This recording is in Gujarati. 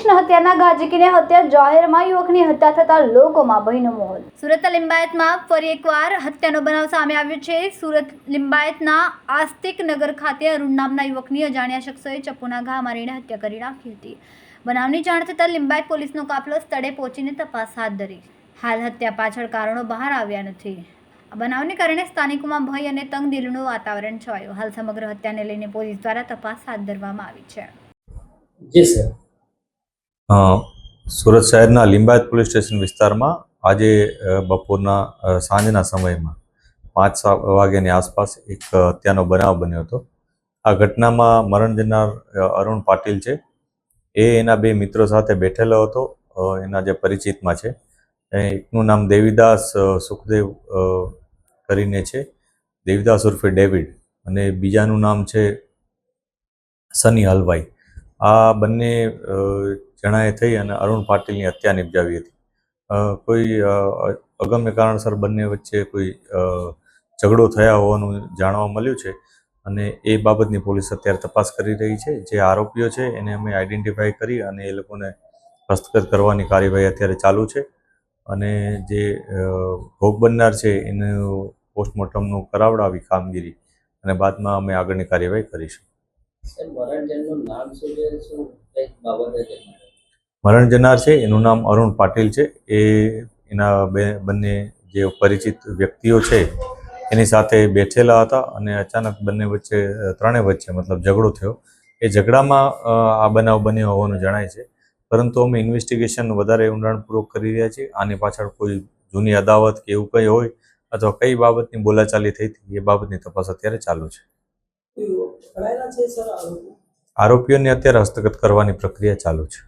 કૃષ્ણ હત્યાના ઘા ઝીકીને હત્યા જાહેરમાં યુવકની હત્યા થતા લોકોમાં ભયનો માહોલ। સુરત લિંબાયતમાં ફરી એકવાર હત્યાનો બનાવ સામે આવ્યો છે। સુરત લિંબાયતના આસ્તિક નગર ખાતે અરુણ નામના યુવકની અજાણ્યા શખ્સોએ ચપ્પુના ઘા મારીને હત્યા કરી નાખી હતી। બનાવની જાણ થતાં લિંબાયત પોલીસનો કાફલો સ્થળે પહોંચીને તપાસ હાથ ધરી। હાલ હત્યા પાછળ કારણો બહાર આવ્યા નથી। આ બનાવને કારણે સ્થાનિકોમાં ભય અને તંગદિલીનું વાતાવરણ છવાયું। હાલ સમગ્ર હત્યાને લઈને પોલીસ દ્વારા તપાસ હાથ ધરવામાં આવી છે। જી સર, સુરત શહેરના લિંબાયત પોલીસ સ્ટેશન વિસ્તારમાં આજે બપોરના સાંજના સમયમાં 5 વાગ્યાની આસપાસ એક હત્યાનો બનાવ બન્યો હતો। આ ઘટનામાં મરણ જનાર અરુણ પાટીલ છે, એ એના બે મિત્રો સાથે બેઠેલો હતો। એના જે પરિચિતમાં છે, એકનું નામ દેવીદાસ સુખદેવ કરીને છે, દેવીદાસ ઉર્ફે ડેવિડ, અને બીજાનું નામ છે સની હલવાઈ। આ બંને જણાએ થઈ અને અરુણ પાટીલની હત્યા નિપજાવી હતી। કોઈ અગમ્ય કારણસર બંને વચ્ચે કોઈ ઝઘડો થયા હોવાનું જાણવા મળ્યું છે અને એ બાબતની પોલીસ અત્યારે તપાસ કરી રહી છે। જે આરોપીઓ છે એને અમે આઈડેન્ટિફાઈ કરી અને એ લોકોને હસ્તગત કરવાની કાર્યવાહી અત્યારે ચાલુ છે અને જે ભોગ બનનાર છે એનું પોસ્ટમોર્ટમનું કરાવડાવી કામગીરી અને બાદમાં અમે આગળની કાર્યવાહી કરીશું। મરણ જનાર છે એનું નામ અરુણ પાટીલ છે। એ એના બંને જે પરિચિત વ્યક્તિઓ છે એની સાથે બેઠેલા હતા અને અચાનક ત્રણે વચ્ચે મતલબ ઝઘડો થયો। એ ઝઘડામાં આ બનાવ બન્યો હોવાનું જણાય છે, પરંતુ અમે ઇન્વેસ્ટિગેશન વધારે ઊંડાણપૂર્વક કરી રહ્યા છીએ। આની પાછળ કોઈ જૂની અદાવત કે એવું કંઈ હોય અથવા કઈ બાબતની બોલાચાલી થઈ હતી એ બાબતની તપાસ અત્યારે ચાલુ છે। આરોપીઓને અત્યારે હસ્તગત કરવાની પ્રક્રિયા ચાલુ છે।